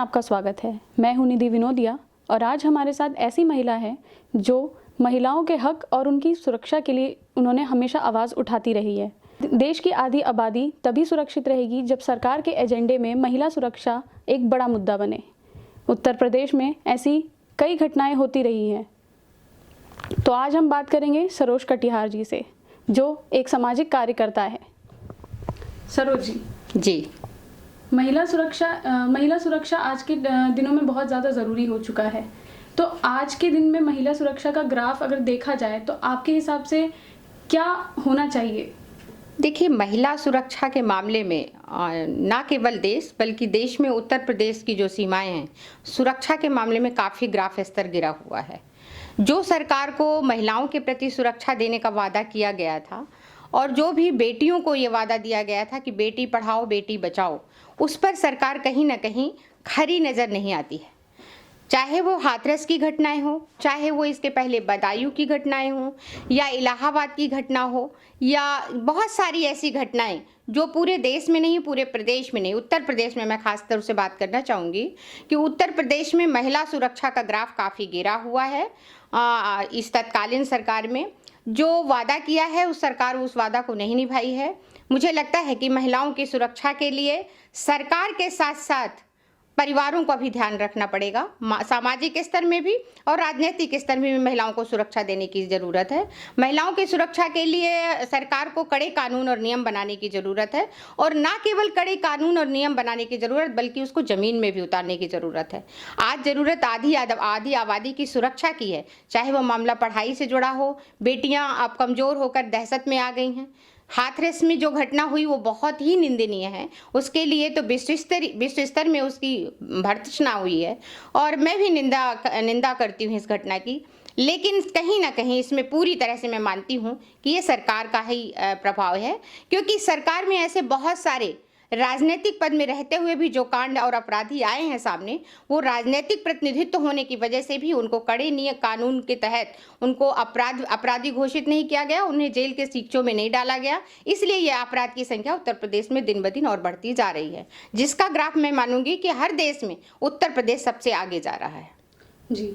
आपका स्वागत है। मैं हूं निधि विनोदिया और आज हमारे साथ ऐसी महिला है जो महिलाओं के हक और उनकी सुरक्षा के लिए उन्होंने हमेशा आवाज़ उठाती रही है। देश की आधी आबादी तभी सुरक्षित रहेगी जब सरकार के एजेंडे में महिला सुरक्षा एक बड़ा मुद्दा बने। उत्तर प्रदेश में ऐसी कई घटनाएं होती रही हैं। तो आज हम बात करेंगे सरोज कटिहार जी से, जो एक सामाजिक कार्यकर्ता है। सरोज जी, महिला सुरक्षा आज के दिनों में बहुत ज़्यादा ज़रूरी हो चुका है। तो आज के दिन में महिला सुरक्षा का ग्राफ अगर देखा जाए तो आपके हिसाब से क्या होना चाहिए? देखिए, महिला सुरक्षा के मामले में ना केवल देश बल्कि देश में उत्तर प्रदेश की जो सीमाएं हैं, सुरक्षा के मामले में काफ़ी ग्राफ स्तर गिरा हुआ है। जो सरकार को महिलाओं के प्रति सुरक्षा देने का वादा किया गया था और जो भी बेटियों को ये वादा दिया गया था कि बेटी पढ़ाओ बेटी बचाओ, उस पर सरकार कहीं ना कहीं खरी नज़र नहीं आती है। चाहे वो हाथरस की घटनाएं हो, चाहे वो इसके पहले बदायूं की घटनाएं हो, या इलाहाबाद की घटना हो, या बहुत सारी ऐसी घटनाएं जो पूरे देश में नहीं, पूरे प्रदेश में नहीं, उत्तर प्रदेश में मैं खास तौर से बात करना चाहूँगी कि उत्तर प्रदेश में महिला सुरक्षा का ग्राफ काफ़ी गिरा हुआ है। इस तत्कालीन सरकार में जो वादा किया है उस सरकार उस वादा को नहीं निभाई है। मुझे लगता है कि महिलाओं की सुरक्षा के लिए सरकार के साथ साथ परिवारों का भी ध्यान रखना पड़ेगा। सामाजिक स्तर में भी और राजनीतिक स्तर में भी महिलाओं को सुरक्षा देने की ज़रूरत है। महिलाओं की सुरक्षा के लिए सरकार को कड़े कानून और नियम बनाने की ज़रूरत है, और ना केवल कड़े कानून और नियम बनाने की ज़रूरत बल्कि उसको ज़मीन में भी उतारने की ज़रूरत है। आज ज़रूरत आधी आबादी की सुरक्षा की है, चाहे वह मामला पढ़ाई से जुड़ा हो। बेटियाँ अब कमज़ोर होकर दहशत में आ गई हैं। हाथरस में जो घटना हुई वो बहुत ही निंदनीय है। उसके लिए तो विश्व स्तर में उसकी भर्त्सना हुई है और मैं भी निंदा करती हूँ इस घटना की। लेकिन कहीं ना कहीं इसमें पूरी तरह से मैं मानती हूँ कि ये सरकार का ही प्रभाव है, क्योंकि सरकार में ऐसे बहुत सारे राजनीतिक पद में रहते हुए भी जो कांड और अपराधी आए हैं सामने, वो राजनीतिक प्रतिनिधित्व होने की वजह से भी उनको कड़े नियम कानून के तहत उनको अपराधी घोषित नहीं किया गया, उन्हें जेल के सीखचों में नहीं डाला गया। इसलिए ये अपराध की संख्या उत्तर प्रदेश में दिन ब दिन और बढ़ती जा रही है, जिसका ग्राफ मैं मानूंगी कि हर देश में उत्तर प्रदेश सबसे आगे जा रहा है। जी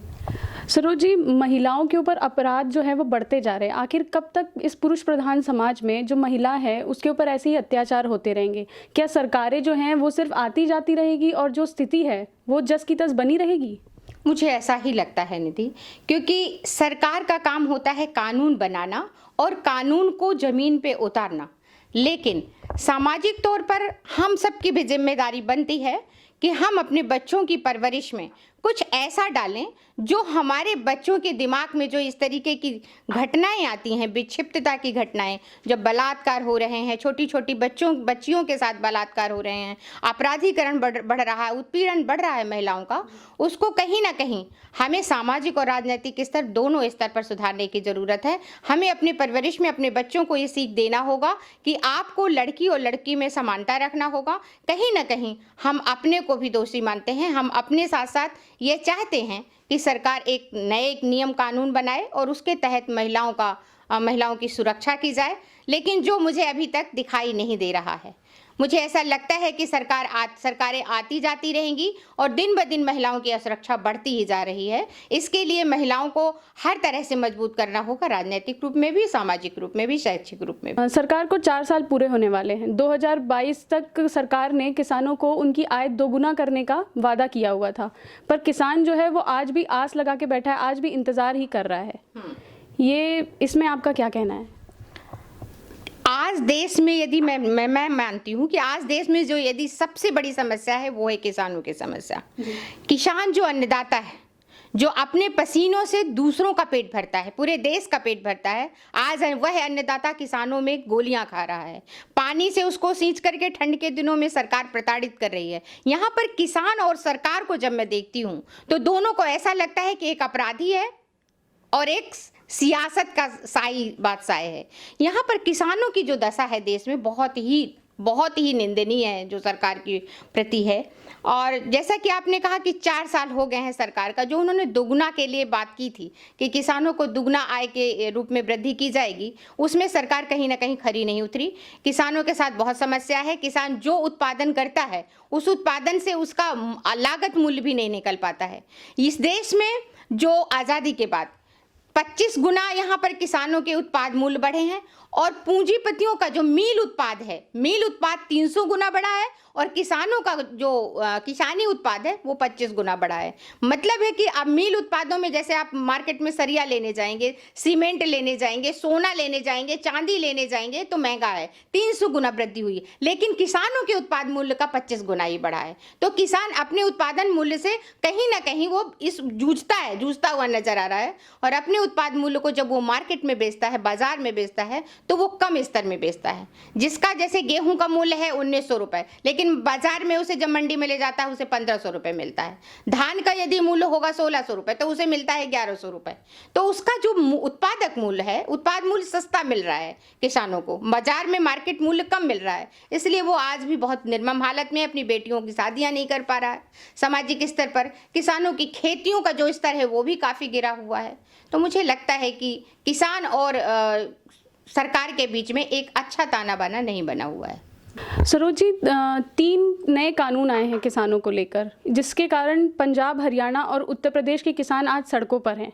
सरोज जी, महिलाओं के ऊपर अपराध जो है वो बढ़ते जा रहे हैं। आखिर कब तक इस पुरुष प्रधान समाज में जो महिला है उसके ऊपर ऐसे ही अत्याचार होते रहेंगे? क्या सरकारें जो हैं वो सिर्फ आती जाती रहेगी और जो स्थिति है वो जस की तस बनी रहेगी? मुझे ऐसा ही लगता है निधि, क्योंकि सरकार का काम होता है कानून बनाना और कानून को जमीन पे उतारना, लेकिन सामाजिक तौर पर हम सबकी भी जिम्मेदारी बनती है कि हम अपने बच्चों की परवरिश में कुछ ऐसा डालें जो हमारे बच्चों के दिमाग में जो इस तरीके की घटनाएं आती हैं, विक्षिप्तता की घटनाएं, जब बलात्कार हो रहे हैं, छोटी छोटी बच्चियों के साथ बलात्कार हो रहे हैं, अपराधीकरण बढ़ रहा है, उत्पीड़न बढ़ रहा है महिलाओं का, उसको कहीं ना कहीं हमें सामाजिक और राजनीतिक स्तर दोनों स्तर पर सुधारने की ज़रूरत है। हमें अपने परवरिश में अपने बच्चों को ये सीख देना होगा कि आपको लड़की और लड़की में समानता रखना होगा। कहीं ना कहीं हम अपने को भी दोषी मानते हैं, हम अपने साथ साथ ये चाहते हैं कि सरकार एक नए नियम कानून बनाए और उसके तहत महिलाओं की सुरक्षा की जाए, लेकिन जो मुझे अभी तक दिखाई नहीं दे रहा है। मुझे ऐसा लगता है कि सरकारें आती जाती रहेंगी और दिन ब दिन महिलाओं की असुरक्षा बढ़ती ही जा रही है। इसके लिए महिलाओं को हर तरह से मजबूत करना होगा, राजनीतिक रूप में भी, सामाजिक रूप में भी, शैक्षिक रूप में भी। सरकार को 4 साल पूरे होने वाले हैं। 2022 तक सरकार ने किसानों को उनकी आय दोगुना करने का वादा किया हुआ था, पर किसान जो है वो आज भी आस लगा के बैठा है, आज भी इंतजार ही कर रहा है। ये इसमें आपका क्या कहना है? आज देश में यदि मैं मानती हूँ कि आज देश में जो यदि सबसे बड़ी समस्या है वो है किसानों की समस्या। किसान जो अन्नदाता है, जो अपने पसीनों से दूसरों का पेट भरता है, पूरे देश का पेट भरता है, आज वह अन्नदाता किसानों में गोलियां खा रहा है। पानी से उसको सींच करके ठंड के दिनों में सरकार प्रताड़ित कर रही है। यहाँ पर किसान और सरकार को जब मैं देखती हूँ तो दोनों को ऐसा लगता है कि एक अपराधी है और एक सियासत का शाही बादशाह है। यहाँ पर किसानों की जो दशा है देश में बहुत ही बहुत ही निंदनीय है जो सरकार की प्रति है। और जैसा कि आपने कहा कि 4 साल हो गए हैं सरकार का, जो उन्होंने दुगना के लिए बात की थी कि किसानों को दुगना आय के रूप में वृद्धि की जाएगी, उसमें सरकार कहीं ना कहीं खरी नहीं उतरी। किसानों के साथ बहुत समस्या है। किसान जो उत्पादन करता है उस उत्पादन से उसका लागत मूल्य भी नहीं निकल पाता है। इस देश में जो आज़ादी के बाद 25 गुना यहाँ पर किसानों के उत्पाद मूल्य बढ़े हैं और पूंजीपतियों का जो मील उत्पाद है, मील उत्पाद 300 गुना बढ़ा है और किसानों का जो किसानी उत्पाद है वो 25 गुना बढ़ा है। मतलब है कि अब मील उत्पादों में जैसे आप मार्केट में सरिया लेने जाएंगे, सीमेंट लेने जाएंगे, सोना लेने जाएंगे, चांदी लेने जाएंगे तो महंगा है, 300 गुना वृद्धि हुई। लेकिन किसानों के उत्पाद मूल्य का 25 गुना ही बढ़ा है। तो किसान अपने उत्पादन मूल्य से कहीं ना कहीं वो जूझता हुआ नजर आ रहा है और अपने उत्पाद मूल्य को जब वो मार्केट में बेचता है, बाजार में बेचता है, तो वो कम स्तर में बेचता है। जिसका जैसे गेहूं का मूल्य है 1900 रुपए, लेकिन बाजार में उसे जब मंडी में ले जाता है उसे 1500 रुपए मिलता है। धान का यदि मूल्य होगा 1600 रुपए तो उसे मिलता है 1100 रुपए। तो उसका जो उत्पादक मूल्य है, उत्पाद मूल्य सस्ता मिल रहा है किसानों को, बाजार में मार्केट मूल्य कम मिल रहा है। इसलिए वो आज भी बहुत निर्मम हालत में अपनी बेटियों की शादियां नहीं कर पा रहा है। सामाजिक स्तर पर किसानों की खेतियों का जो स्तर है वो भी काफी गिरा हुआ है। तो मुझे लगता है कि किसान और सरकार के बीच में एक अच्छा ताना बाना नहीं बना हुआ है। सरोज जी, 3 नए कानून आए हैं किसानों को लेकर, जिसके कारण पंजाब, हरियाणा और उत्तर प्रदेश के किसान आज सड़कों पर हैं।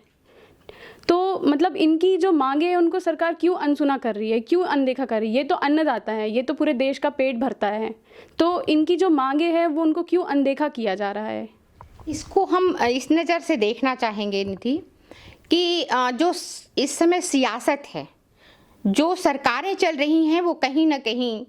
तो मतलब इनकी जो मांगे हैं उनको सरकार क्यों अनसुना कर रही है, क्यों अनदेखा कर रही है? ये तो अन्नदाता है, ये तो पूरे देश का पेट भरता है, तो इनकी जो मांगे हैं वो उनको क्यों अनदेखा किया जा रहा है? इसको हम इस नज़र से देखना चाहेंगे निधि कि जो इस समय सियासत है, जो सरकारें चल रही हैं वो कहीं ना कहीं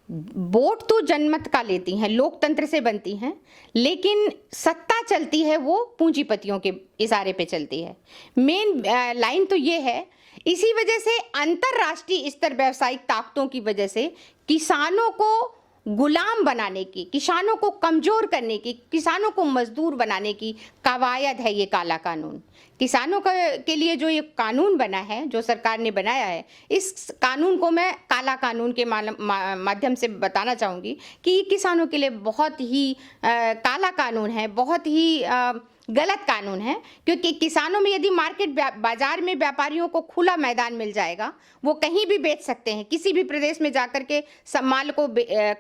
वोट तो जनमत का लेती हैं, लोकतंत्र से बनती हैं, लेकिन सत्ता चलती है वो पूंजीपतियों के इशारे पे चलती है। मेन लाइन तो ये है। इसी वजह से अंतर्राष्ट्रीय स्तर व्यावसायिक ताकतों की वजह से किसानों को गुलाम बनाने की, किसानों को कमजोर करने की, किसानों को मजदूर बनाने की कवायद है ये काला कानून। किसानों के लिए जो ये कानून बना है, जो सरकार ने बनाया है, इस कानून को मैं काला कानून के माध्यम से बताना चाहूँगी कि ये किसानों के लिए बहुत ही काला कानून है, बहुत ही गलत कानून है। क्योंकि किसानों में यदि मार्केट बाजार में व्यापारियों को खुला मैदान मिल जाएगा, वो कहीं भी बेच सकते हैं, किसी भी प्रदेश में जाकर के सब माल को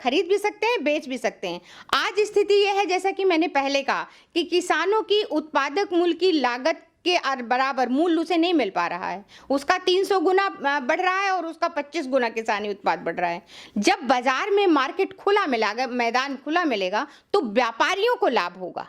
खरीद भी सकते हैं, बेच भी सकते हैं। आज स्थिति यह है, जैसा कि मैंने पहले कहा, कि किसानों की उत्पादक मूल्य की लागत के बराबर मूल्य उसे नहीं मिल पा रहा है। उसका 300 गुना बढ़ रहा है और उसका 25 गुना किसानी उत्पाद बढ़ रहा है। जब बाजार में मार्केट खुला मिलेगा, मैदान खुला मिलेगा, तो व्यापारियों को लाभ होगा,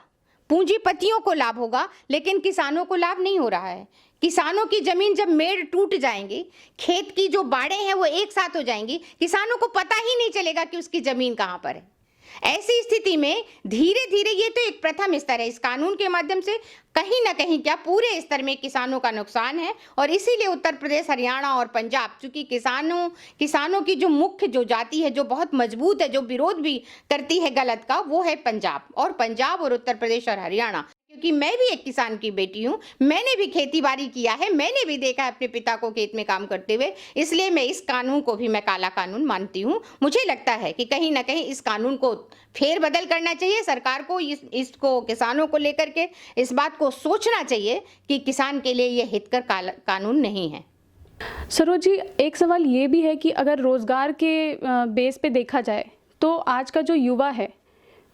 पूंजीपतियों को लाभ होगा, लेकिन किसानों को लाभ नहीं हो रहा है। किसानों की जमीन जब मेड़ टूट जाएंगी, खेत की जो बाड़े हैं वो एक साथ हो जाएंगी, किसानों को पता ही नहीं चलेगा कि उसकी जमीन कहां पर है। ऐसी स्थिति में धीरे धीरे, ये तो एक प्रथम स्तर है, इस कानून के माध्यम से कहीं ना कहीं क्या पूरे स्तर में किसानों का नुकसान है। और इसीलिए उत्तर प्रदेश, हरियाणा और पंजाब, चूंकि किसानों की जो मुख्य जो जाति है, जो बहुत मजबूत है, जो विरोध भी करती है गलत का, वो है पंजाब। और उत्तर प्रदेश और हरियाणा, क्योंकि मैं भी एक किसान की बेटी हूँ, मैंने भी खेती बाड़ी किया है, मैंने भी देखा है अपने पिता को खेत में काम करते हुए, इसलिए मैं इस कानून को भी मैं काला कानून मानती हूँ। मुझे लगता है कि कहीं ना कहीं इस कानून को फेरबदल करना चाहिए। सरकार को इसको किसानों को लेकर के इस बात को सोचना चाहिए कि किसान के लिए यह हितकर कानून नहीं है। सरोज जी, एक सवाल ये भी है कि अगर रोजगार के बेस पे देखा जाए तो आज का जो युवा है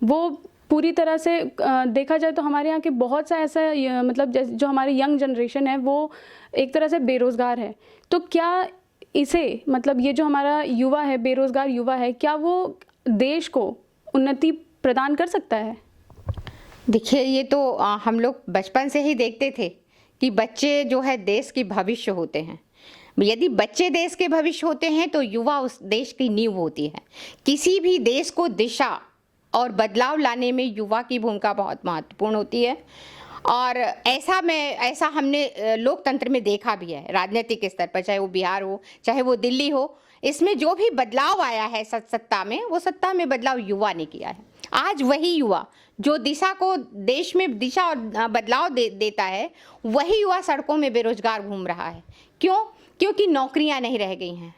वो पूरी तरह से देखा जाए तो हमारे यहाँ के बहुत सा ऐसा मतलब जो हमारी यंग जनरेशन है वो एक तरह से बेरोज़गार है। तो क्या इसे मतलब ये जो हमारा युवा है, बेरोज़गार युवा है, क्या वो देश को उन्नति प्रदान कर सकता है? देखिए, ये तो हम लोग बचपन से ही देखते थे कि बच्चे जो है देश की भविष्य होते हैं। यदि बच्चे देश के भविष्य होते हैं तो युवा उस देश की नींव होती है। किसी भी देश को दिशा और बदलाव लाने में युवा की भूमिका बहुत महत्वपूर्ण होती है। और ऐसा हमने लोकतंत्र में देखा भी है, राजनीतिक स्तर पर, चाहे वो बिहार हो, चाहे वो दिल्ली हो। इसमें जो भी बदलाव आया है सत्ता में, वो सत्ता में बदलाव युवा ने किया है। आज वही युवा जो देश में दिशा और बदलाव देता है, वही युवा सड़कों में बेरोजगार घूम रहा है। क्यों? क्योंकि नौकरियां नहीं रह गई हैं।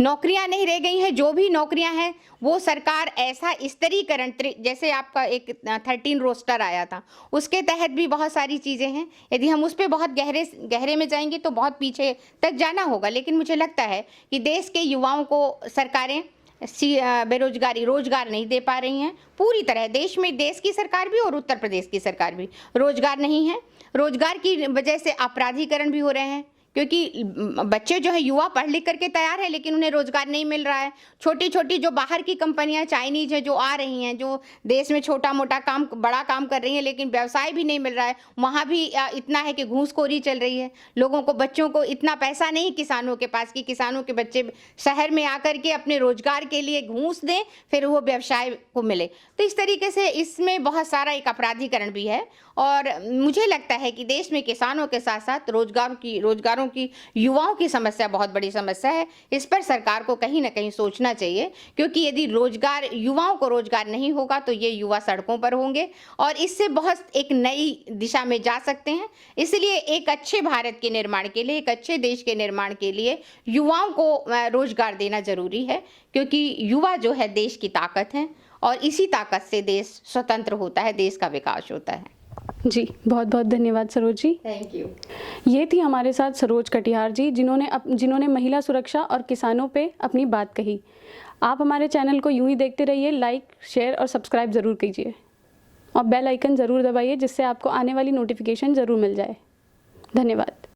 नौकरियां नहीं रह गई हैं, जो भी नौकरियां हैं वो सरकार ऐसा स्तरीकरण, जैसे आपका एक 13 रोस्टर आया था, उसके तहत भी बहुत सारी चीज़ें हैं। यदि हम उस पर बहुत गहरे में जाएंगे तो बहुत पीछे तक जाना होगा, लेकिन मुझे लगता है कि देश के युवाओं को सरकारें बेरोजगारी रोजगार नहीं दे पा रही हैं पूरी तरह। देश में देश की सरकार भी और उत्तर प्रदेश की सरकार भी रोजगार नहीं है। रोजगार की वजह से अपराधीकरण भी हो रहे हैं, क्योंकि बच्चे जो है युवा पढ़ लिख करके तैयार है लेकिन उन्हें रोजगार नहीं मिल रहा है। छोटी छोटी जो बाहर की कंपनियां चाइनीज है जो आ रही हैं, जो देश में छोटा मोटा काम बड़ा काम कर रही हैं, लेकिन व्यवसाय भी नहीं मिल रहा है। वहाँ भी इतना है कि घूसखोरी चल रही है। लोगों को, बच्चों को इतना पैसा नहीं किसानों के पास कि किसानों के बच्चे शहर में आकर के अपने रोजगार के लिए घूस दें, फिर वो व्यवसाय को मिले। तो इस तरीके से इसमें बहुत सारा एक अपराधीकरण भी है। और मुझे लगता है कि देश में किसानों के साथ साथ रोजगारों की युवाओं की समस्या बहुत बड़ी समस्या है। इस पर सरकार को कहीं ना कहीं सोचना चाहिए, क्योंकि यदि युवाओं को रोजगार नहीं होगा तो ये युवा सड़कों पर होंगे और इससे बहुत एक नई दिशा में जा सकते हैं। इसलिए एक अच्छे भारत के निर्माण के लिए, एक अच्छे देश के निर्माण के लिए युवाओं को रोजगार देना जरूरी है, क्योंकि युवा जो है देश की ताकत है और इसी ताकत से देश स्वतंत्र होता है, देश का विकास होता है। जी, बहुत बहुत धन्यवाद सरोज जी। Thank you. ये थी हमारे साथ सरोज कटियार जी, जिन्होंने महिला सुरक्षा और किसानों पे अपनी बात कही। आप हमारे चैनल को यूं ही देखते रहिए, लाइक, शेयर और सब्सक्राइब ज़रूर कीजिए और बेल आइकन ज़रूर दबाइए, जिससे आपको आने वाली नोटिफिकेशन ज़रूर मिल जाए। धन्यवाद।